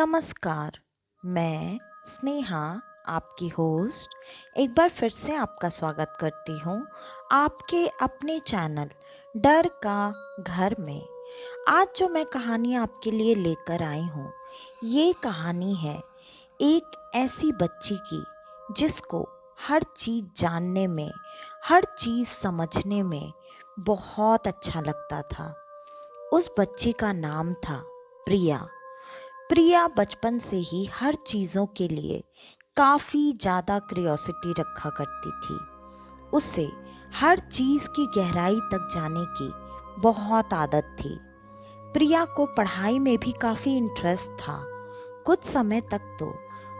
नमस्कार, मैं स्नेहा आपकी होस्ट एक बार फिर से आपका स्वागत करती हूँ आपके अपने चैनल डर का घर में। आज जो मैं कहानी आपके लिए लेकर आई हूँ, ये कहानी है एक ऐसी बच्ची की जिसको हर चीज़ जानने में, हर चीज़ समझने में बहुत अच्छा लगता था। उस बच्ची का नाम था प्रिया। प्रिया बचपन से ही हर चीज़ों के लिए काफ़ी ज़्यादा क्यूरियोसिटी रखा करती थी। उसे हर चीज़ की गहराई तक जाने की बहुत आदत थी। प्रिया को पढ़ाई में भी काफ़ी इंटरेस्ट था। कुछ समय तक तो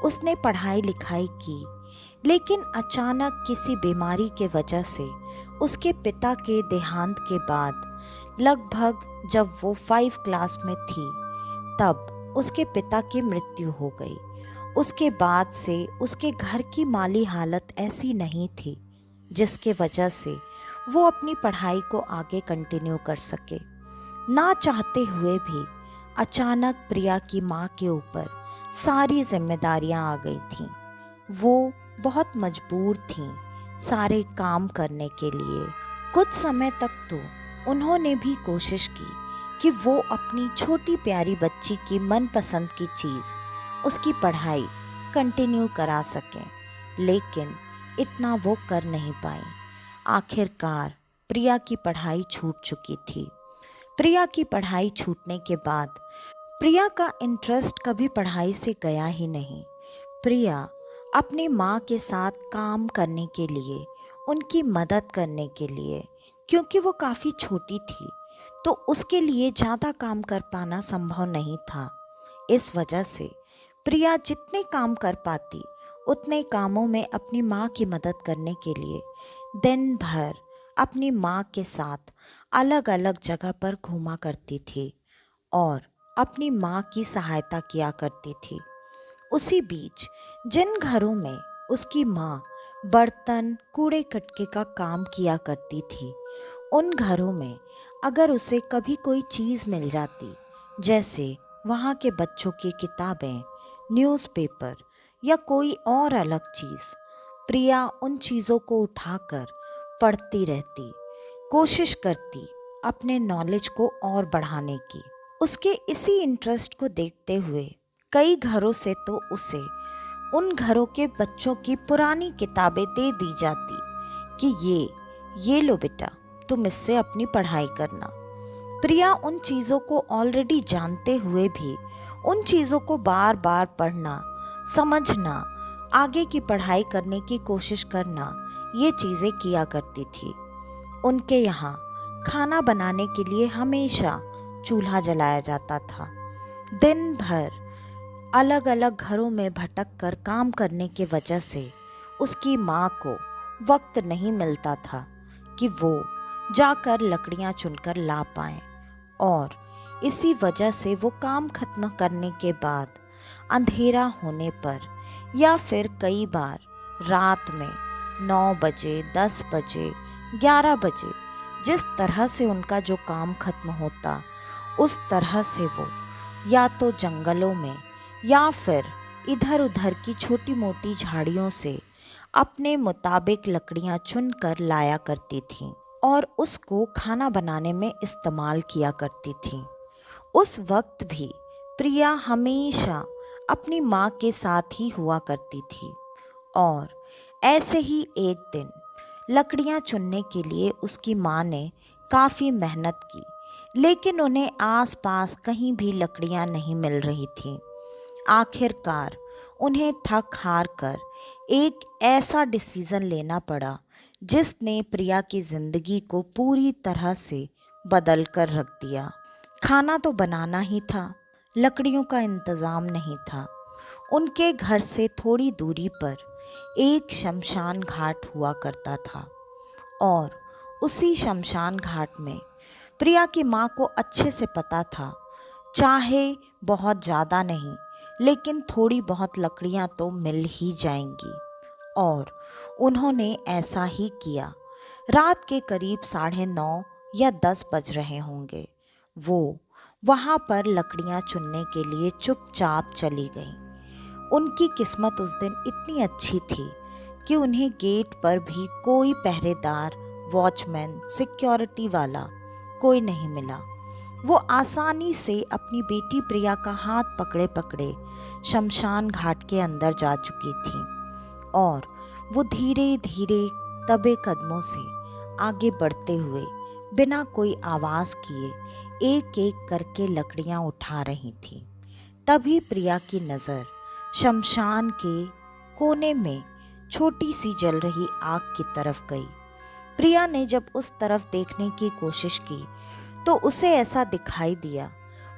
उसने पढ़ाई लिखाई की, लेकिन अचानक किसी बीमारी के वजह से उसके पिता के देहांत के बाद लगभग जब वो 5 क्लास में थी तब उसके पिता की मृत्यु हो गई। उसके बाद से उसके घर की माली हालत ऐसी नहीं थी जिसके वजह से वो अपनी पढ़ाई को आगे कंटिन्यू कर सके। ना चाहते हुए भी अचानक प्रिया की माँ के ऊपर सारी जिम्मेदारियां आ गई थीं। वो बहुत मजबूर थीं सारे काम करने के लिए। कुछ समय तक तो उन्होंने भी कोशिश की कि वो अपनी छोटी प्यारी बच्ची की मनपसंद की चीज़, उसकी पढ़ाई कंटिन्यू करा सकें, लेकिन इतना वो कर नहीं पाई। आखिरकार प्रिया की पढ़ाई छूट चुकी थी। प्रिया की पढ़ाई छूटने के बाद प्रिया का इंटरेस्ट कभी पढ़ाई से गया ही नहीं। प्रिया अपनी माँ के साथ काम करने के लिए, उनकी मदद करने के लिए, क्योंकि वो काफ़ी छोटी थी तो उसके लिए ज़्यादा काम कर पाना संभव नहीं था। इस वजह से प्रिया जितने काम कर पाती उतने कामों में अपनी माँ की मदद करने के लिए दिन भर अपनी माँ के साथ अलग अलग जगह पर घूमा करती थी और अपनी माँ की सहायता किया करती थी। उसी बीच जिन घरों में उसकी माँ बर्तन कूड़े कटके का काम किया करती थी, उन घरों में अगर उसे कभी कोई चीज़ मिल जाती, जैसे वहाँ के बच्चों की किताबें, न्यूज़पेपर या कोई और अलग चीज़, प्रिया उन चीज़ों को उठाकर पढ़ती रहती, कोशिश करती अपने नॉलेज को और बढ़ाने की। उसके इसी इंटरेस्ट को देखते हुए कई घरों से तो उसे उन घरों के बच्चों की पुरानी किताबें दे दी जाती कि ये लो बेटा, तुम इससे अपनी पढ़ाई करना। प्रिया उन चीज़ों को ऑलरेडी जानते हुए भी उन चीज़ों को बार बार पढ़ना, समझना, आगे की पढ़ाई करने की कोशिश करना, ये चीज़ें किया करती थी। उनके यहाँ खाना बनाने के लिए हमेशा चूल्हा जलाया जाता था। दिन भर अलग अलग घरों में भटक कर काम करने के वजह से उसकी माँ को वक्त नहीं मिलता था कि वो जाकर लकड़ियाँ चुनकर ला पाएं, और इसी वजह से वो काम खत्म करने के बाद अंधेरा होने पर या फिर कई बार रात में 9 बजे, 10 बजे, 11 बजे, जिस तरह से उनका जो काम खत्म होता उस तरह से वो या तो जंगलों में या फिर इधर उधर की छोटी मोटी झाड़ियों से अपने मुताबिक लकड़ियां चुनकर लाया करती थीं और उसको खाना बनाने में इस्तेमाल किया करती थीं। उस वक्त भी प्रिया हमेशा अपनी माँ के साथ ही हुआ करती थी और ऐसे ही एक दिन लकड़ियाँ चुनने के लिए उसकी माँ ने काफ़ी मेहनत की, लेकिन उन्हें आसपास कहीं भी लकड़ियाँ नहीं मिल रही थीं। आखिरकार उन्हें थक हार कर एक ऐसा डिसीज़न लेना पड़ा जिसने प्रिया की ज़िंदगी को पूरी तरह से बदल कर रख दिया। खाना तो बनाना ही था, लकड़ियों का इंतज़ाम नहीं था। उनके घर से थोड़ी दूरी पर एक शमशान घाट हुआ करता था और उसी शमशान घाट में प्रिया की माँ को अच्छे से पता था, चाहे बहुत ज़्यादा नहीं लेकिन थोड़ी बहुत लकड़ियाँ तो मिल ही जाएंगी, और उन्होंने ऐसा ही किया। रात के करीब 9:30 या 10 बज रहे होंगे। वो वहाँ पर लकड़ियाँ चुनने के लिए चुपचाप चली गईं। उनकी किस्मत उस दिन इतनी अच्छी थी कि उन्हें गेट पर भी कोई पहरेदार, वॉचमैन, सिक्योरिटी वाला कोई नहीं मिला। वो आसानी से अपनी बेटी प्रिया का हाथ पकड़े पकड़े शमशान घाट के अंदर जा चुकी थी और वो धीरे धीरे दबे कदमों से आगे बढ़ते हुए बिना कोई आवाज़ किए एक एक करके लकड़ियां उठा रही थी। तभी प्रिया की नज़र शमशान के कोने में छोटी सी जल रही आग की तरफ गई। प्रिया ने जब उस तरफ देखने की कोशिश की तो उसे ऐसा दिखाई दिया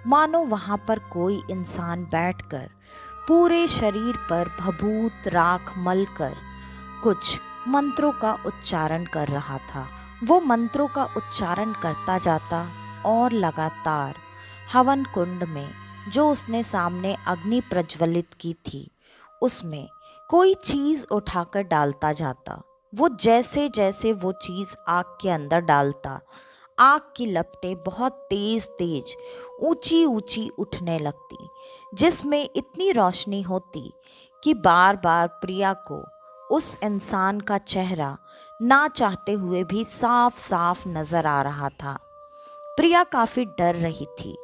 मानो वहां पर कोई इंसान बैठकर पूरे शरीर पर भभूत राख मलकर कुछ मंत्रों का उच्चारण कर रहा था। वो मंत्रों का उच्चारण करता जाता और लगातार हवन कुंड में जो उसने सामने अग्नि प्रज्वलित की थी उसमें कोई चीज उठाकर डालता जाता। वो जैसे जैसे वो चीज आग के अंदर डालता, आग की लपटें बहुत तेज तेज ऊंची ऊंची उठने लगती, जिसमें इतनी रोशनी होती कि बार बार प्रिया को उस इंसान का चेहरा ना चाहते हुए भी साफ साफ नजर आ रहा था। प्रिया काफी डर रही थी,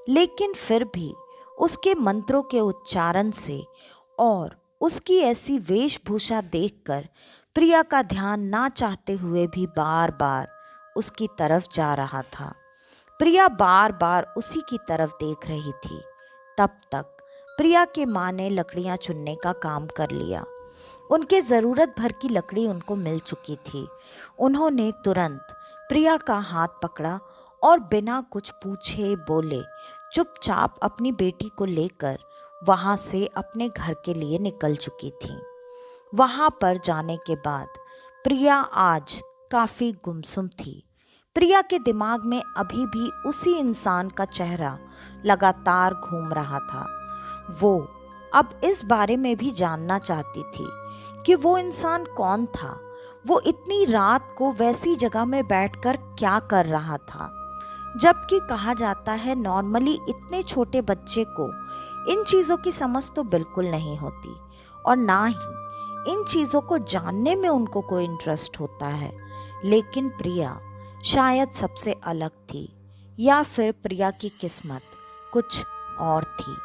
लेकिन फिर भी उसके मंत्रों के उच्चारण से और उसकी ऐसी वेशभूषा देखकर प्रिया का ध्यान ना चाहते हुए भी बार बार उसकी तरफ जा रहा था। प्रिया बार बार उसी की तरफ देख रही थी। तब तक प्रिया के माँ ने लकड़ियाँ चुनने का काम कर लिया। उनके ज़रूरत भर की लकड़ी उनको मिल चुकी थी। उन्होंने तुरंत प्रिया का हाथ पकड़ा और बिना कुछ पूछे बोले चुपचाप अपनी बेटी को लेकर वहाँ से अपने घर के लिए निकल चुकी थी। वहाँ पर जाने के बाद प्रिया आज काफ़ी गुमसुम थी। प्रिया के दिमाग में अभी भी उसी इंसान का चेहरा लगातार घूम रहा था। वो अब इस बारे में भी जानना चाहती थी कि वो इंसान कौन था, वो इतनी रात को वैसी जगह में बैठकर क्या कर रहा था। जबकि कहा जाता है नॉर्मली इतने छोटे बच्चे को इन चीज़ों की समझ तो बिल्कुल नहीं होती और ना ही इन चीज़ों को जानने में उनको कोई इंटरेस्ट होता है। लेकिन प्रिया शायद सबसे अलग थी, या फिर प्रिया की किस्मत कुछ और थी।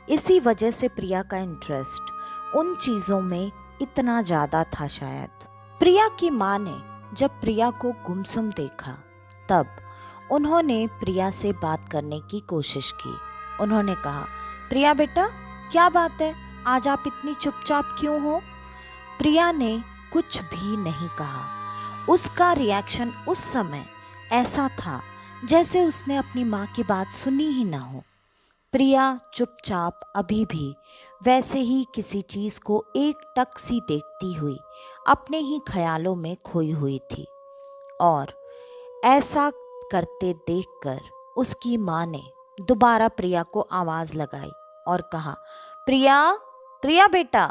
इसी वजह से प्रिया का इंटरेस्ट उन चीज़ों में इतना ज़्यादा था शायद। प्रिया की माँ ने जब प्रिया को गुमसुम देखा तब उन्होंने प्रिया से बात करने की कोशिश की। उन्होंने कहा, प्रिया बेटा क्या बात है, आज आप इतनी चुपचाप क्यों हो? प्रिया ने कुछ भी नहीं कहा। उसका रिएक्शन उस समय ऐसा था जैसे उसने अपनी माँ की बात सुनी ही ना हो। प्रिया चुपचाप अभी भी वैसे ही किसी चीज़ को एक टक सी देखती हुई अपने ही ख्यालों में खोई हुई थी और ऐसा करते देखकर उसकी माँ ने दोबारा प्रिया को आवाज़ लगाई और कहा, प्रिया प्रिया बेटा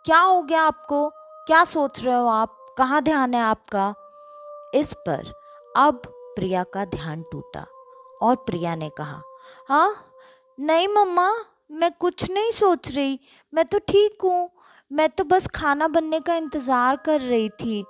क्या हो गया आपको, क्या सोच रहे हो आप, कहाँ ध्यान है आपका? इस पर अब प्रिया का ध्यान टूटा और प्रिया ने कहा, हाँ नहीं मम्मा, मैं कुछ नहीं सोच रही, मैं तो ठीक हूँ, मैं तो बस खाना बनने का इंतज़ार कर रही थी।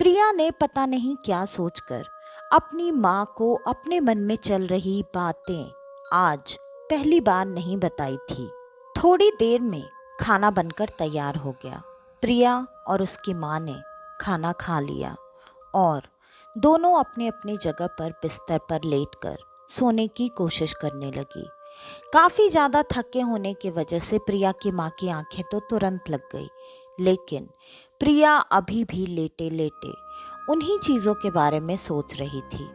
प्रिया ने पता नहीं क्या सोचकर अपनी माँ को अपने मन में चल रही बातें आज पहली बार नहीं बताई थी। थोड़ी देर में खाना बनकर तैयार हो गया। प्रिया और उसकी माँ ने खाना खा लिया और दोनों अपने अपनी जगह पर बिस्तर पर लेटकर सोने की कोशिश करने लगी। काफ़ी ज़्यादा थके होने की वजह से प्रिया की माँ की आंखें तो तुरंत लग गई, लेकिन प्रिया अभी भी लेटे लेटे उन्हीं चीज़ों के बारे में सोच रही थी।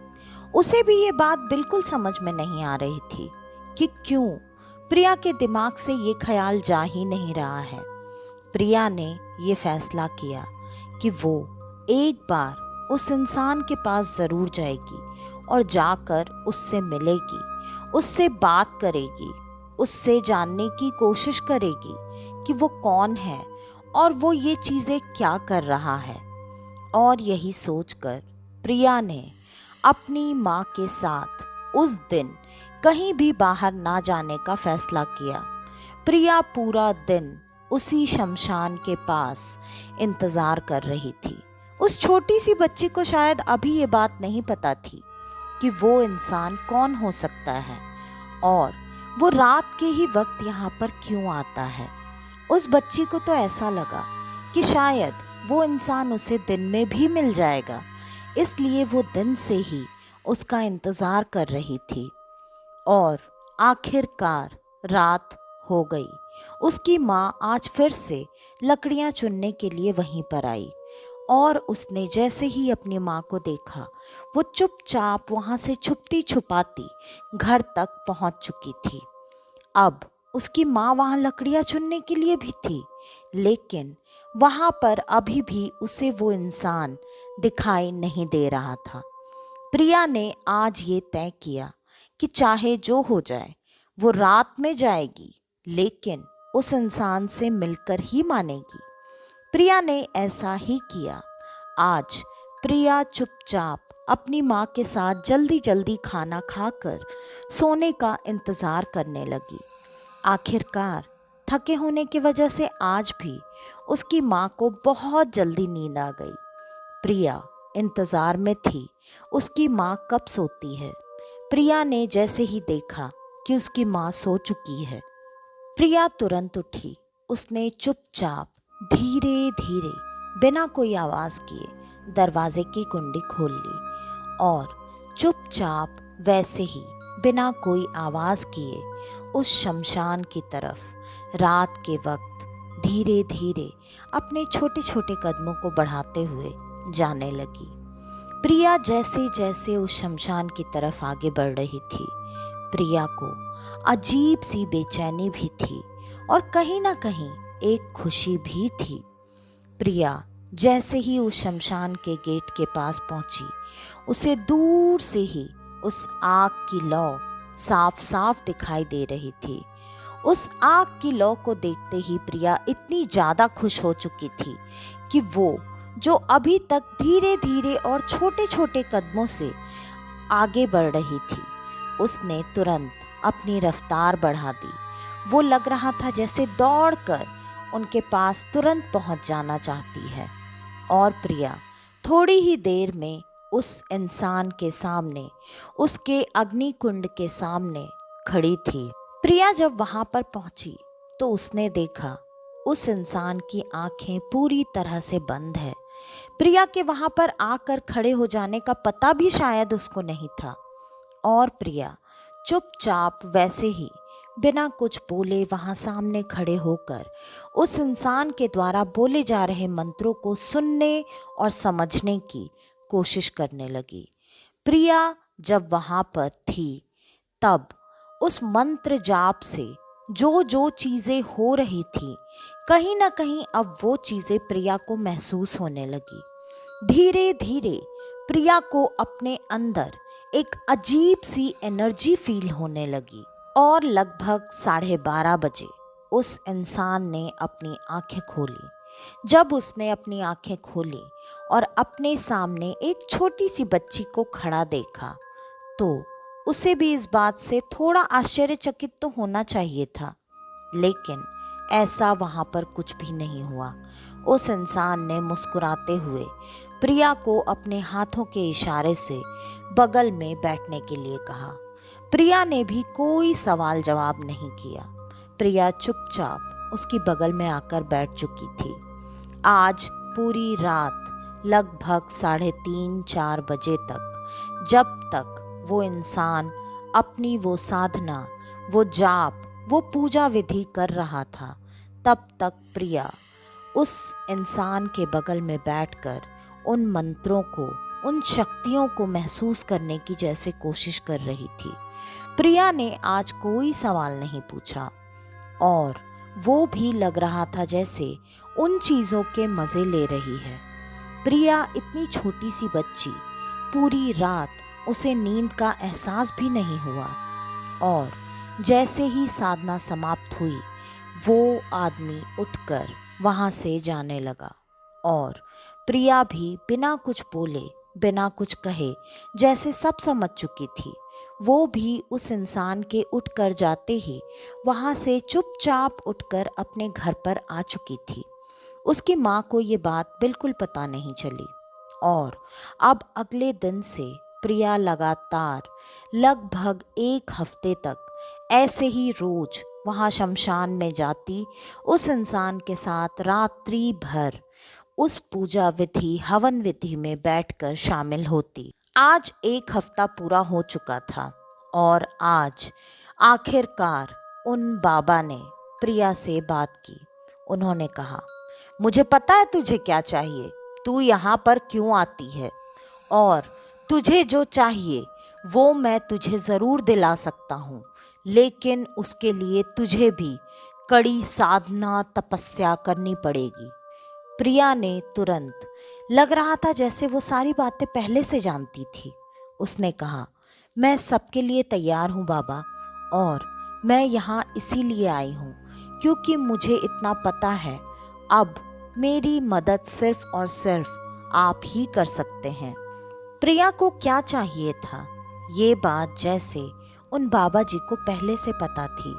उसे भी ये बात बिल्कुल समझ में नहीं आ रही थी कि क्यों प्रिया के दिमाग से ये ख्याल जा ही नहीं रहा है। प्रिया ने ये फैसला किया कि वो एक बार उस इंसान के पास ज़रूर जाएगी और जाकर उससे मिलेगी, उससे बात करेगी, उससे जानने की कोशिश करेगी कि वो कौन है और वो ये चीज़ें क्या कर रहा है। और यही सोचकर प्रिया ने अपनी माँ के साथ उस दिन कहीं भी बाहर ना जाने का फैसला किया। प्रिया पूरा दिन उसी शमशान के पास इंतजार कर रही थी। उस छोटी सी बच्ची को शायद अभी ये बात नहीं पता थी कि वो इंसान कौन हो सकता है और वो रात के ही वक्त यहाँ पर क्यों आता है। उस बच्ची को तो ऐसा लगा कि शायद वो इंसान उसे दिन में भी मिल जाएगा, इसलिए वो दिन से ही उसका इंतजार कर रही थी। और आखिरकार रात हो गई। उसकी माँ आज फिर से लकड़ियाँ चुनने के लिए वहीं पर आई और उसने जैसे ही अपनी माँ को देखा, वो चुपचाप वहाँ से छुपती छुपाती घर तक पहुँच चुकी थी। अब उसकी माँ वहाँ लकड़ियाँ चुनने के लिए भी थी, लेकिन वहाँ पर अभी भी उसे वो इंसान दिखाई नहीं दे रहा था। प्रिया ने आज ये तय किया कि चाहे जो हो जाए वो रात में जाएगी, लेकिन उस इंसान से मिलकर ही मानेगी। प्रिया ने ऐसा ही किया। आज प्रिया चुपचाप अपनी माँ के साथ जल्दी जल्दी खाना खाकर सोने का इंतज़ार करने लगी। आखिरकार थके होने की वजह से आज भी उसकी माँ को बहुत जल्दी नींद आ गई। प्रिया इंतज़ार में थी उसकी माँ कब सोती है। प्रिया ने जैसे ही देखा कि उसकी माँ सो चुकी है, प्रिया तुरंत उठी। उसने चुपचाप धीरे धीरे बिना कोई आवाज़ किए दरवाजे की कुंडी खोल ली और चुपचाप वैसे ही बिना कोई आवाज़ किए उस शमशान की तरफ रात के वक्त धीरे धीरे अपने छोटे छोटे कदमों को बढ़ाते हुए जाने लगी। प्रिया जैसे जैसे उस शमशान की तरफ आगे बढ़ रही थी, प्रिया को अजीब सी बेचैनी भी थी और कहीं ना कहीं एक खुशी भी थी। प्रिया जैसे ही उस शमशान के गेट के पास पहुंची, उसे दूर से ही उस आग की लौ साफ साफ दिखाई दे रही थी। उस आग की लौ को देखते ही प्रिया इतनी ज़्यादा खुश हो चुकी थी कि वो जो अभी तक धीरे धीरे और छोटे छोटे कदमों से आगे बढ़ रही थी, उसने तुरंत अपनी रफ्तार बढ़ा दी। वो लग रहा था जैसे दौड़कर उनके पास तुरंत पहुंच जाना चाहती है। और प्रिया थोड़ी ही देर में उस इंसान के सामने, उसके अग्निकुंड के सामने खड़ी थी। प्रिया जब वहां पर पहुंची तो उसने देखा उस इंसान की आंखें पूरी तरह से बंद है। प्रिया के वहां पर आकर खड़े हो जाने का पता भी शायद उसको नहीं था और प्रिया चुपचाप वैसे ही बिना कुछ बोले वहां सामने खड़े होकर उस इंसान के द्वारा बोले जा रहे मंत्रों को सुनने और समझने की कोशिश करने लगी। प्रिया जब वहां पर थी तब उस मंत्र जाप से जो जो चीज़ें हो रही थी, कहीं ना कहीं अब वो चीज़ें प्रिया को महसूस होने लगी। धीरे धीरे प्रिया को अपने अंदर एक अजीब सी एनर्जी फील होने लगी और लगभग 12:30 बजे उस इंसान ने अपनी आंखें खोली। जब उसने अपनी आंखें खोली और अपने सामने एक छोटी सी बच्ची को खड़ा देखा तो उसे भी इस बात से थोड़ा आश्चर्यचकित तो होना चाहिए था, लेकिन ऐसा वहाँ पर कुछ भी नहीं हुआ। उस इंसान ने मुस्कुराते हुए प्रिया को अपने हाथों के इशारे से बगल में बैठने के लिए कहा। प्रिया ने भी कोई सवाल जवाब नहीं किया। प्रिया चुपचाप उसकी बगल में आकर बैठ चुकी थी। आज पूरी रात लगभग 3:30-4 बजे तक, जब तक वो इंसान अपनी वो साधना, वो जाप, वो पूजा विधि कर रहा था, तब तक प्रिया उस इंसान के बगल में बैठकर उन मंत्रों को, उन शक्तियों को महसूस करने की जैसे कोशिश कर रही थी। प्रिया ने आज कोई सवाल नहीं पूछा और वो भी लग रहा था जैसे उन चीज़ों के मज़े ले रही है। प्रिया इतनी छोटी सी बच्ची, पूरी रात उसे नींद का एहसास भी नहीं हुआ और जैसे ही साधना समाप्त हुई वो आदमी उठकर वहाँ से जाने लगा और प्रिया भी बिना कुछ बोले, बिना कुछ कहे, जैसे सब समझ चुकी थी, वो भी उस इंसान के उठ कर जाते ही वहाँ से चुपचाप उठकर अपने घर पर आ चुकी थी। उसकी माँ को ये बात बिल्कुल पता नहीं चली और अब अगले दिन से प्रिया लगातार लगभग 1 हफ्ते तक ऐसे ही रोज वहाँ शमशान में जाती, उस इंसान के साथ रात्रि भर उस पूजा विधि हवन विधि में बैठकर शामिल होती। आज 1 हफ्ता पूरा हो चुका था और आज आखिरकार उन बाबा ने प्रिया से बात की। उन्होंने कहा, मुझे पता है तुझे क्या चाहिए, तू यहाँ पर क्यों आती है और तुझे जो चाहिए वो मैं तुझे ज़रूर दिला सकता हूँ, लेकिन उसके लिए तुझे भी कड़ी साधना तपस्या करनी पड़ेगी। प्रिया ने तुरंत, लग रहा था जैसे वो सारी बातें पहले से जानती थी, उसने कहा, मैं सबके लिए तैयार हूँ बाबा, और मैं यहाँ इसीलिए आई हूँ क्योंकि मुझे इतना पता है अब मेरी मदद सिर्फ और सिर्फ आप ही कर सकते हैं। प्रिया को क्या चाहिए था, ये बात जैसे उन बाबा जी को पहले से पता थी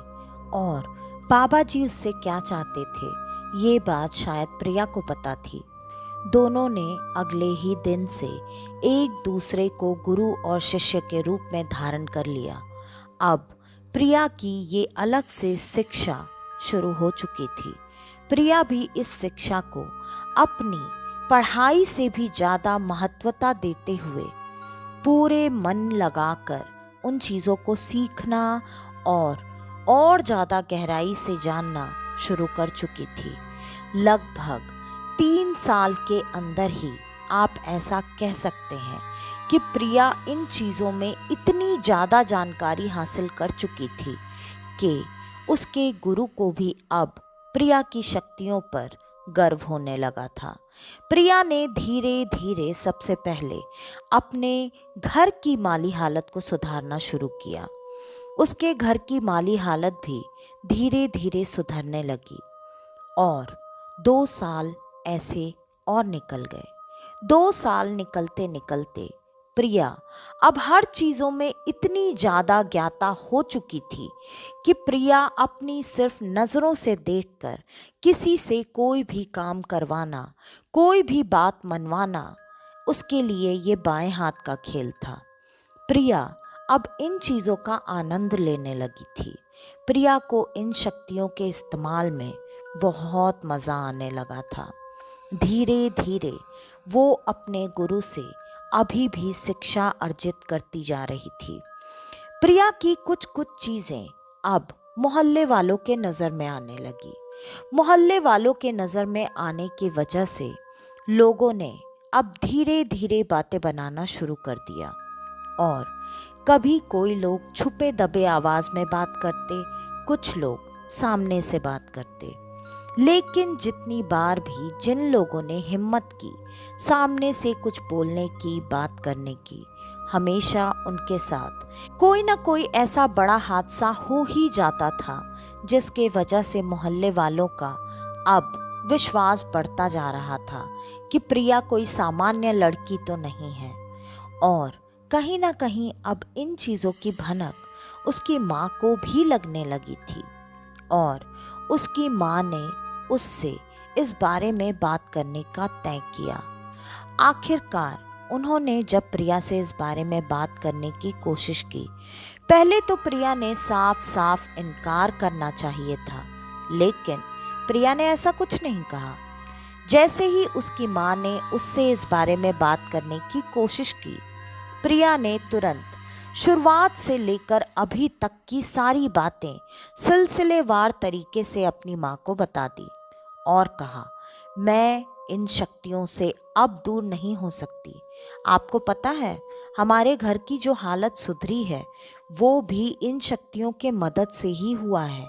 और बाबा जी उससे क्या चाहते थे ये बात शायद प्रिया को पता थी। दोनों ने अगले ही दिन से एक दूसरे को गुरु और शिष्य के रूप में धारण कर लिया। अब प्रिया की ये अलग से शिक्षा शुरू हो चुकी थी। प्रिया भी इस शिक्षा को अपनी पढ़ाई से भी ज़्यादा महत्वता देते हुए पूरे मन लगाकर उन चीज़ों को सीखना और ज़्यादा गहराई से जानना शुरू कर चुकी थी। लगभग 3 साल के अंदर ही आप ऐसा कह सकते हैं कि प्रिया इन चीज़ों में इतनी ज़्यादा जानकारी हासिल कर चुकी थी कि उसके गुरु को भी अब प्रिया की शक्तियों पर गर्व होने लगा था। प्रिया ने धीरे धीरे सबसे पहले अपने घर की माली हालत को सुधारना शुरू किया। उसके घर की माली हालत भी धीरे धीरे सुधरने लगी और 2 साल ऐसे और निकल गए। 2 साल निकलते निकलते प्रिया अब हर चीज़ों में इतनी ज़्यादा ज्ञाता हो चुकी थी कि प्रिया अपनी सिर्फ नज़रों से देखकर किसी से कोई भी काम करवाना, कोई भी बात मनवाना उसके लिए ये बाएं हाथ का खेल था। प्रिया अब इन चीज़ों का आनंद लेने लगी थी। प्रिया को इन शक्तियों के इस्तेमाल में बहुत मज़ा आने लगा था। धीरे धीरे वो अपने गुरु से अभी भी शिक्षा अर्जित करती जा रही थी। प्रिया की कुछ कुछ चीज़ें अब मोहल्ले वालों के नज़र में आने लगी। मोहल्ले वालों के नज़र में आने की वजह से लोगों ने अब धीरे धीरे बातें बनाना शुरू कर दिया और कभी कोई लोग छुपे दबे आवाज़ में बात करते, कुछ लोग सामने से बात करते। लेकिन जितनी बार भी जिन लोगों ने हिम्मत की सामने से कुछ बोलने की, बात करने की, हमेशा उनके साथ कोई ना कोई ऐसा बड़ा हादसा हो ही जाता था जिसके वजह से मोहल्ले वालों का अब विश्वास बढ़ता जा रहा था कि प्रिया कोई सामान्य लड़की तो नहीं है। और कहीं ना कहीं अब इन चीज़ों की भनक उसकी माँ को भी लगने लगी थी और उसकी माँ ने उससे इस बारे में बात करने का तय किया। आखिरकार उन्होंने जब प्रिया से इस बारे में बात करने की कोशिश की, पहले तो प्रिया ने साफ साफ इनकार करना चाहिए था, लेकिन प्रिया ने ऐसा कुछ नहीं कहा। जैसे ही उसकी माँ ने उससे इस बारे में बात करने की कोशिश की, प्रिया ने तुरंत शुरुआत से लेकर अभी तक की सारी बातें सिलसिलेवार तरीके से अपनी माँ को बता दी और कहा, मैं इन शक्तियों से अब दूर नहीं हो सकती। आपको पता है हमारे घर की जो हालत सुधरी है वो भी इन शक्तियों के मदद से ही हुआ है।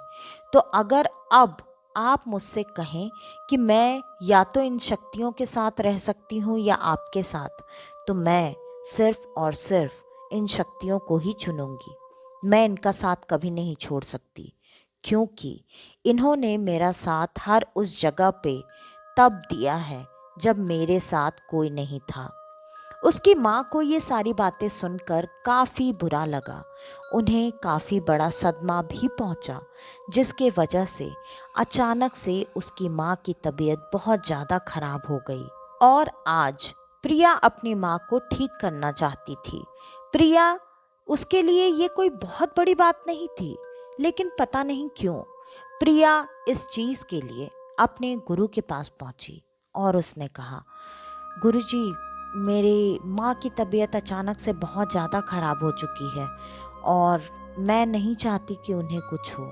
तो अगर अब आप मुझसे कहें कि मैं या तो इन शक्तियों के साथ रह सकती हूँ या आपके साथ, तो मैं सिर्फ और सिर्फ इन शक्तियों को ही चुनूंगी। मैं इनका साथ कभी नहीं छोड़ सकती, क्योंकि इन्होंने मेरा साथ हर उस जगह पे तब दिया है जब मेरे साथ कोई नहीं था। उसकी माँ को ये सारी बातें सुनकर काफ़ी बुरा लगा। उन्हें काफ़ी बड़ा सदमा भी पहुंचा, जिसके वजह से अचानक से उसकी माँ की तबीयत बहुत ज़्यादा खराब हो गई। और आज प्रिया अपनी माँ को ठीक करना चाहती थी। प्रिया, उसके लिए ये कोई बहुत बड़ी बात नहीं थी, लेकिन पता नहीं क्यों प्रिया इस चीज़ के लिए अपने गुरु के पास पहुंची और उसने कहा, गुरुजी, मेरी माँ की तबीयत अचानक से बहुत ज़्यादा ख़राब हो चुकी है और मैं नहीं चाहती कि उन्हें कुछ हो।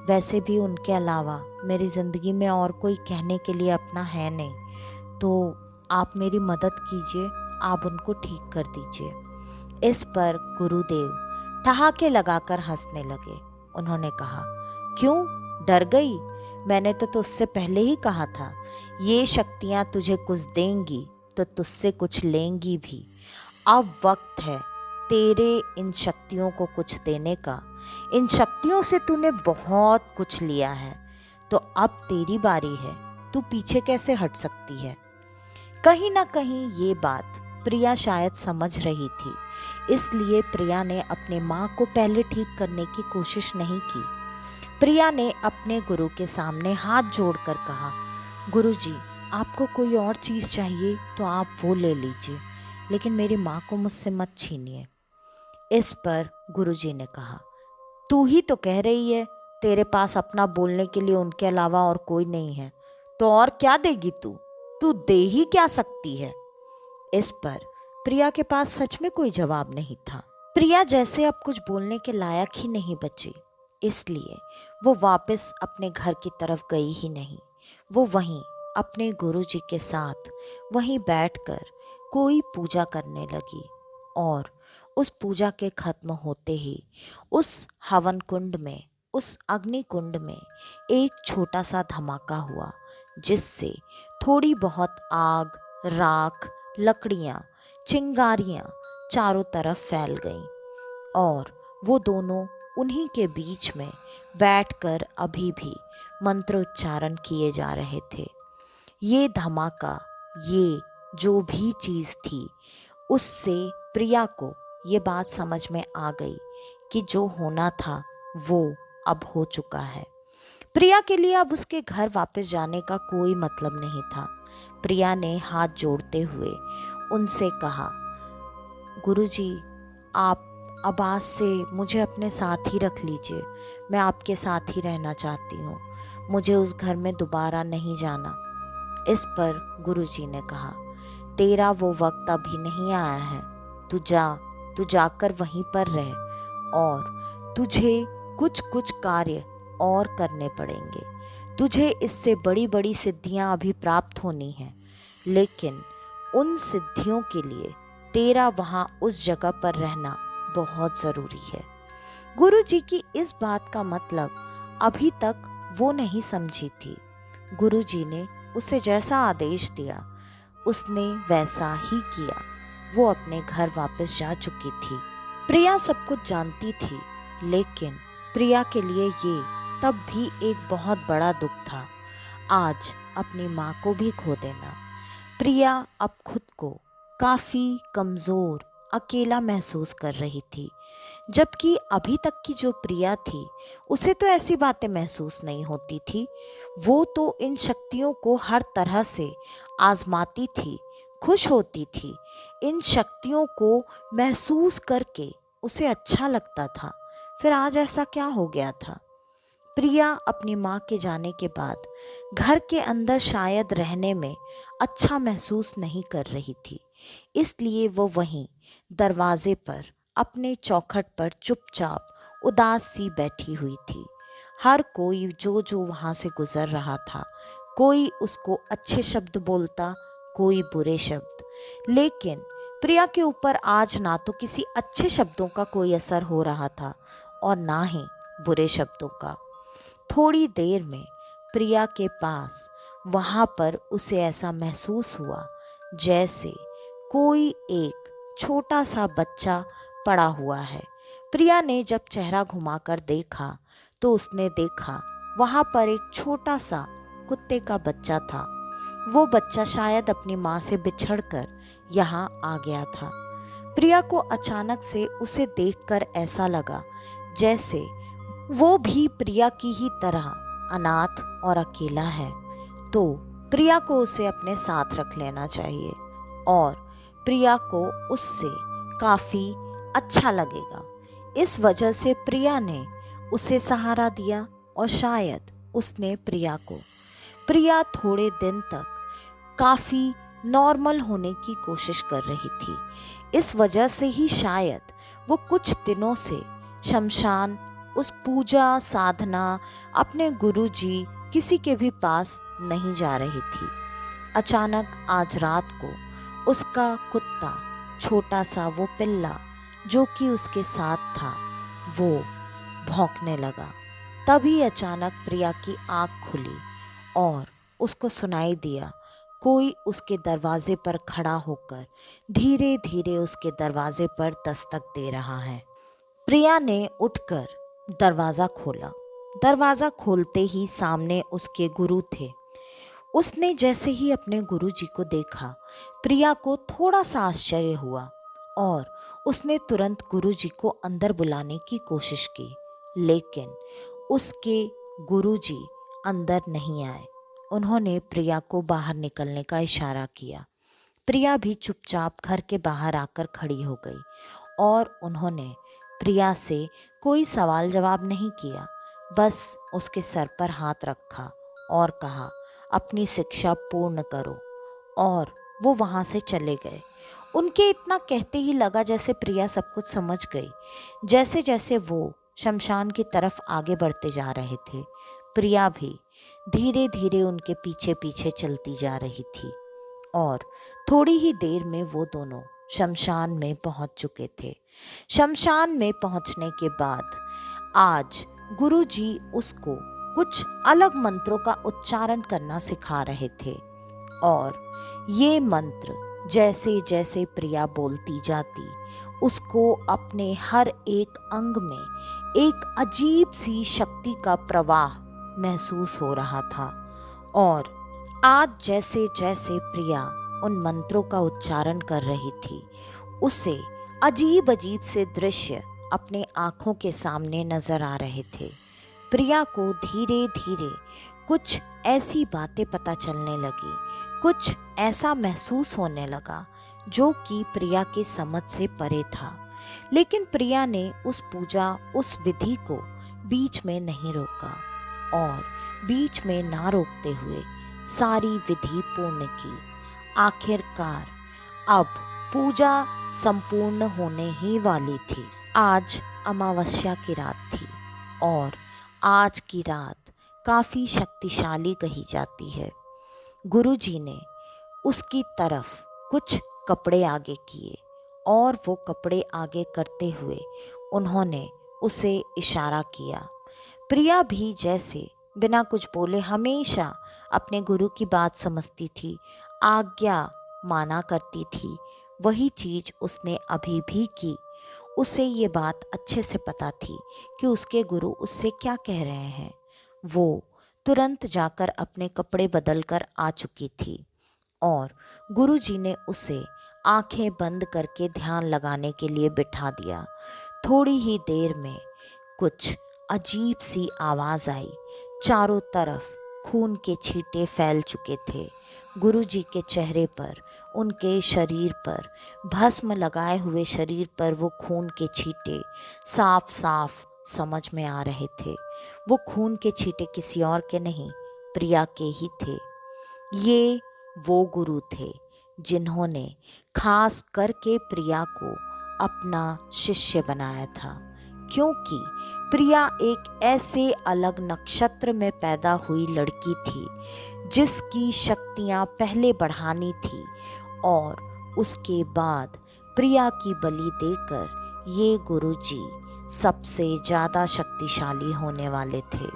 वैसे भी उनके अलावा मेरी ज़िंदगी में और कोई कहने के लिए अपना है नहीं, तो आप मेरी मदद कीजिए, आप उनको ठीक कर दीजिए। इस पर गुरुदेव ठहाके लगाकर हंसने लगे। उन्होंने कहा, क्यों डर गई? मैंने तो तुझसे पहले ही कहा था, ये शक्तियाँ तुझे कुछ देंगी तो तुझसे कुछ लेंगी भी। अब वक्त है तेरे इन शक्तियों को कुछ देने का। इन शक्तियों से तूने बहुत कुछ लिया है, तो अब तेरी बारी है। तू पीछे कैसे हट सकती है? कहीं ना कहीं ये बात प्रिया शायद समझ रही थी, इसलिए प्रिया ने अपने माँ को पहले ठीक करने की कोशिश नहीं की। प्रिया ने अपने गुरु के सामने हाथ जोड़कर कहा, गुरुजी, आपको कोई और चीज़ चाहिए तो आप वो ले लीजिए, लेकिन मेरी माँ को मुझसे मत छीनिए। इस पर गुरुजी ने कहा, तू ही तो कह रही है तेरे पास अपना बोलने के लिए उनके अलावा और कोई नहीं है, तो और क्या देगी तू? तू दे ही क्या सकती है? इस पर प्रिया के पास सच में कोई जवाब नहीं था। प्रिया जैसे अब कुछ बोलने के लायक ही नहीं बची, इसलिए वो वापस अपने घर की तरफ गई ही नहीं। वो वहीं अपने गुरुजी के साथ वहीं बैठकर कोई पूजा करने लगी और उस पूजा के खत्म होते ही उस हवन कुंड में, उस अग्नि कुंड में एक छोटा सा धमाका हुआ, जिससे थोड़ी बहुत आग, राख, लकड़ियाँ, चिंगारियाँ चारों तरफ फैल गईं और वो दोनों उन्हीं के बीच में बैठकर अभी भी मंत्रोच्चारण किए जा रहे थे। ये धमाका, ये जो भी चीज़ थी, उससे प्रिया को ये बात समझ में आ गई कि जो होना था वो अब हो चुका है। प्रिया के लिए अब उसके घर वापस जाने का कोई मतलब नहीं था। प्रिया ने हाथ जोड़ते हुए उनसे कहा, गुरुजी, आप अब आज से मुझे अपने साथ ही रख लीजिए। मैं आपके साथ ही रहना चाहती हूँ। मुझे उस घर में दोबारा नहीं जाना। इस पर गुरुजी ने कहा, तेरा वो वक्त अभी नहीं आया है। तू जाकर वहीं पर रह और तुझे कुछ कुछ कार्य और करने पड़ेंगे। तुझे इससे बड़ी बड़ी सिद्धियां अभी प्राप्त होनी हैं, लेकिन उन सिद्धियों के लिए तेरा वहाँ उस जगह पर रहना बहुत ज़रूरी है। गुरुजी की इस बात का मतलब अभी तक वो नहीं समझी थी। गुरुजी ने उसे जैसा आदेश दिया उसने वैसा ही किया। वो अपने घर वापस जा चुकी थी। प्रिया सब कुछ जानती थी, लेकिन प्रिया के लिए ये तब भी एक बहुत बड़ा दुख था, आज अपनी माँ को भी खो देना। प्रिया अब खुद को काफ़ी कमज़ोर, अकेला महसूस कर रही थी, जबकि अभी तक की जो प्रिया थी उसे तो ऐसी बातें महसूस नहीं होती थी। वो तो इन शक्तियों को हर तरह से आजमाती थी, खुश होती थी। इन शक्तियों को महसूस करके उसे अच्छा लगता था। फिर आज ऐसा क्या हो गया था? प्रिया अपनी माँ के जाने के बाद घर के अंदर शायद रहने में अच्छा महसूस नहीं कर रही थी, इसलिए वो वहीं दरवाजे पर अपने चौखट पर चुपचाप उदास सी बैठी हुई थी। हर कोई जो वहाँ से गुजर रहा था, कोई उसको अच्छे शब्द बोलता, कोई बुरे शब्द, लेकिन प्रिया के ऊपर आज ना तो किसी अच्छे शब्दों का कोई असर हो रहा था और ना ही बुरे शब्दों का। थोड़ी देर में प्रिया के पास वहाँ पर उसे ऐसा महसूस हुआ जैसे कोई एक छोटा सा बच्चा पड़ा हुआ है। प्रिया ने जब चेहरा घुमाकर देखा तो उसने देखा वहाँ पर एक छोटा सा कुत्ते का बच्चा था। वो बच्चा शायद अपनी माँ से बिछड़कर यहाँ आ गया था। प्रिया को अचानक से उसे देखकर ऐसा लगा जैसे वो भी प्रिया की ही तरह अनाथ और अकेला है, तो प्रिया को उसे अपने साथ रख लेना चाहिए और प्रिया को उससे काफ़ी अच्छा लगेगा। इस वजह से प्रिया ने उसे सहारा दिया और शायद उसने प्रिया थोड़े दिन तक काफ़ी नॉर्मल होने की कोशिश कर रही थी। इस वजह से ही शायद वो कुछ दिनों से शमशान, उस पूजा साधना, अपने गुरुजी किसी के भी पास नहीं जा रही थी। अचानक आज रात को उसका कुत्ता, छोटा सा वो पिल्ला जो कि उसके साथ था, वो भौंकने लगा। तभी अचानक प्रिया की आँख खुली और उसको सुनाई दिया कोई उसके दरवाजे पर खड़ा होकर धीरे धीरे उसके दरवाजे पर दस्तक दे रहा है। प्रिया ने उठकर दरवाज़ा खोला। दरवाज़ा खोलते ही सामने उसके गुरु थे। उसने जैसे ही अपने गुरुजी को देखा, प्रिया को थोड़ा सा आश्चर्य हुआ और उसने तुरंत गुरुजी को अंदर बुलाने की कोशिश की, लेकिन उसके गुरुजी अंदर नहीं आए। उन्होंने प्रिया को बाहर निकलने का इशारा किया। प्रिया भी चुपचाप घर के बाहर आकर खड़ी हो गई और उन्होंने प्रिया से कोई सवाल जवाब नहीं किया, बस उसके सर पर हाथ रखा और कहा, अपनी शिक्षा पूर्ण करो, और वो वहाँ से चले गए। उनके इतना कहते ही लगा जैसे प्रिया सब कुछ समझ गई। जैसे जैसे वो शमशान की तरफ आगे बढ़ते जा रहे थे, प्रिया भी धीरे धीरे उनके पीछे पीछे चलती जा रही थी और थोड़ी ही देर में वो दोनों शमशान में पहुंच चुके थे। शमशान में पहुंचने के बाद आज गुरुजी उसको कुछ अलग मंत्रों का उच्चारण करना सिखा रहे थे और ये मंत्र जैसे जैसे प्रिया बोलती जाती, उसको अपने हर एक अंग में एक अजीब सी शक्ति का प्रवाह महसूस हो रहा था। और आज जैसे जैसे प्रिया उन मंत्रों का उच्चारण कर रही थी, उसे अजीब अजीब से दृश्य अपने आँखों के सामने नजर आ रहे थे। प्रिया को धीरे धीरे कुछ ऐसी बातें पता चलने लगी, कुछ ऐसा महसूस होने लगा जो कि प्रिया की समझ से परे था। लेकिन प्रिया ने उस पूजा, उस विधि को बीच में नहीं रोका और बीच में ना रोकते हुए सारी विधि पूर्ण की। आखिरकार अब पूजा संपूर्ण होने ही वाली थी। आज अमावस्या की रात थी और आज की रात काफ़ी शक्तिशाली कही जाती है। गुरुजी ने उसकी तरफ कुछ कपड़े आगे किए और वो कपड़े आगे करते हुए उन्होंने उसे इशारा किया। प्रिया भी जैसे बिना कुछ बोले हमेशा अपने गुरु की बात समझती थी, आज्ञा माना करती थी, वही चीज़ उसने अभी भी की। उसे ये बात अच्छे से पता थी कि उसके गुरु उससे क्या कह रहे हैं। वो तुरंत जाकर अपने कपड़े बदल कर आ चुकी थी और गुरुजी ने उसे आंखें बंद करके ध्यान लगाने के लिए बिठा दिया। थोड़ी ही देर में कुछ अजीब सी आवाज़ आई। चारों तरफ खून के छींटे फैल चुके थे। गुरुजी के चेहरे पर, उनके शरीर पर, भस्म लगाए हुए शरीर पर वो खून के छींटे साफ साफ समझ में आ रहे थे। वो खून के छींटे किसी और के नहीं, प्रिया के ही थे। ये वो गुरु थे जिन्होंने खास करके प्रिया को अपना शिष्य बनाया था, क्योंकि प्रिया एक ऐसे अलग नक्षत्र में पैदा हुई लड़की थी जिसकी शक्तियाँ पहले बढ़ानी थी और उसके बाद प्रिया की बलि देकर ये गुरुजी सबसे ज़्यादा शक्तिशाली होने वाले थे।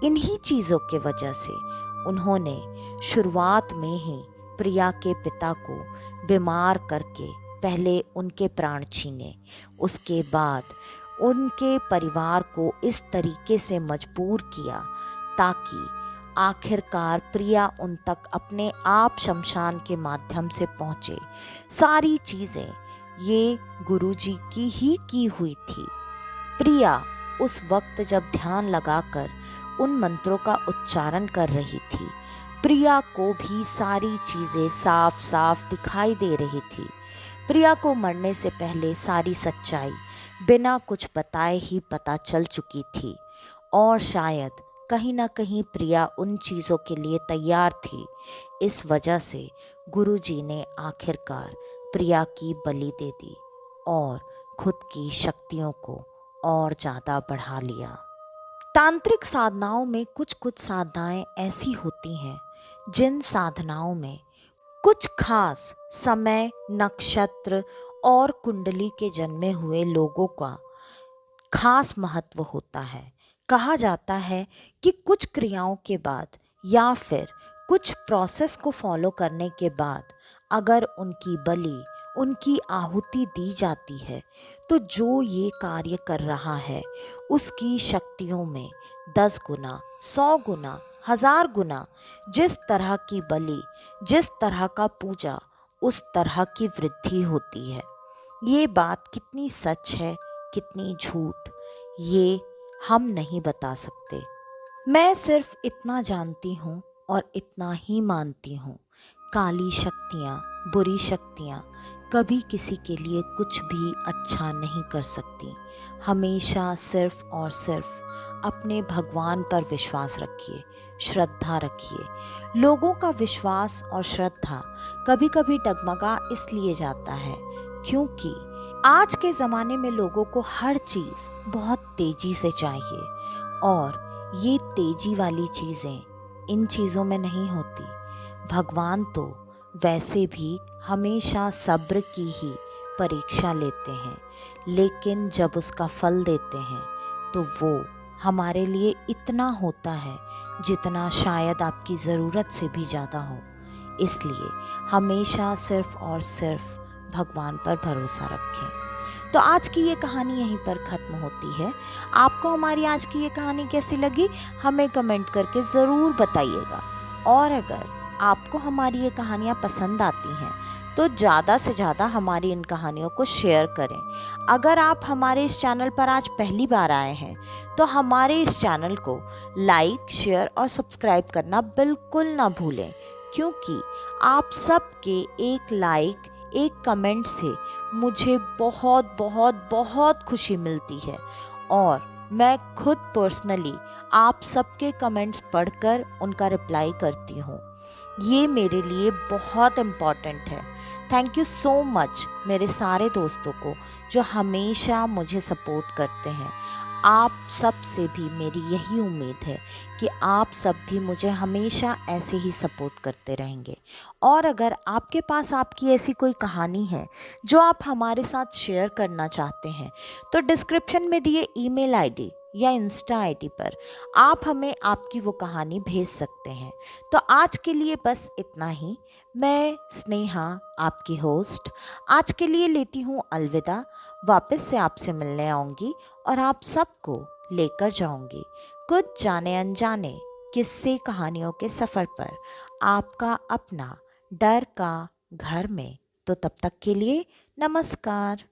इन्हीं चीज़ों के वजह से उन्होंने शुरुआत में ही प्रिया के पिता को बीमार करके पहले उनके प्राण छीने, उसके बाद उनके परिवार को इस तरीके से मजबूर किया ताकि आखिरकार प्रिया उन तक अपने आप शमशान के माध्यम से पहुंचे। सारी चीजें ये गुरुजी की ही की हुई थी। प्रिया उस वक्त जब ध्यान लगाकर उन मंत्रों का उच्चारण कर रही थी, प्रिया को भी सारी चीजें साफ साफ दिखाई दे रही थी। प्रिया को मरने से पहले सारी सच्चाई बिना कुछ बताए ही पता चल चुकी थी और शायद कहीं ना कहीं प्रिया उन चीज़ों के लिए तैयार थी। इस वजह से गुरुजी ने आखिरकार प्रिया की बलि दे दी और खुद की शक्तियों को और ज़्यादा बढ़ा लिया। तांत्रिक साधनाओं में कुछ कुछ साधनाएं ऐसी होती हैं जिन साधनाओं में कुछ खास समय, नक्षत्र और कुंडली के जन्मे हुए लोगों का खास महत्व होता है। कहा जाता है कि कुछ क्रियाओं के बाद या फिर कुछ प्रोसेस को फॉलो करने के बाद अगर उनकी बलि, उनकी आहुति दी जाती है तो जो ये कार्य कर रहा है उसकी शक्तियों में 10 गुना, 100 गुना, 1000 गुना जिस तरह की बलि, जिस तरह का पूजा, उस तरह की वृद्धि होती है। ये बात कितनी सच है, कितनी झूठ, ये हम नहीं बता सकते। मैं सिर्फ इतना जानती हूँ और इतना ही मानती हूँ, काली शक्तियाँ, बुरी शक्तियाँ कभी किसी के लिए कुछ भी अच्छा नहीं कर सकती। हमेशा सिर्फ और सिर्फ अपने भगवान पर विश्वास रखिए, श्रद्धा रखिए। लोगों का विश्वास और श्रद्धा कभी कभी डगमगा इसलिए जाता है क्योंकि आज के ज़माने में लोगों को हर चीज़ बहुत तेज़ी से चाहिए और ये तेज़ी वाली चीज़ें इन चीज़ों में नहीं होती। भगवान तो वैसे भी हमेशा सब्र की ही परीक्षा लेते हैं, लेकिन जब उसका फल देते हैं तो वो हमारे लिए इतना होता है जितना शायद आपकी ज़रूरत से भी ज़्यादा हो। इसलिए हमेशा सिर्फ और सिर्फ भगवान पर भरोसा रखें। तो आज की ये कहानी यहीं पर ख़त्म होती है। आपको हमारी आज की ये कहानी कैसी लगी हमें कमेंट करके ज़रूर बताइएगा। और अगर आपको हमारी ये कहानियाँ पसंद आती हैं तो ज़्यादा से ज़्यादा हमारी इन कहानियों को शेयर करें। अगर आप हमारे इस चैनल पर आज पहली बार आए हैं तो हमारे इस चैनल को लाइक, शेयर और सब्सक्राइब करना बिल्कुल ना भूलें, क्योंकि आप सबके एक लाइक, एक कमेंट से मुझे बहुत बहुत बहुत खुशी मिलती है और मैं खुद पर्सनली आप सबके कमेंट्स पढ़कर उनका रिप्लाई करती हूँ। ये मेरे लिए बहुत इम्पॉर्टेंट है। थैंक यू सो मच मेरे सारे दोस्तों को जो हमेशा मुझे सपोर्ट करते हैं। आप सब से भी मेरी यही उम्मीद है कि आप सब भी मुझे हमेशा ऐसे ही सपोर्ट करते रहेंगे। और अगर आपके पास आपकी ऐसी कोई कहानी है जो आप हमारे साथ शेयर करना चाहते हैं तो डिस्क्रिप्शन में दिए ईमेल आईडी या इंस्टा आईडी पर आप हमें आपकी वो कहानी भेज सकते हैं। तो आज के लिए बस इतना ही। मैं स्नेहा, आपकी होस्ट, आज के लिए लेती हूँ अलविदा। वापस से आपसे मिलने आऊँगी और आप सबको लेकर जाऊँगी कुछ जाने अनजाने किस्से कहानियों के सफ़र पर, आपका अपना डर का घर में। तो तब तक के लिए नमस्कार।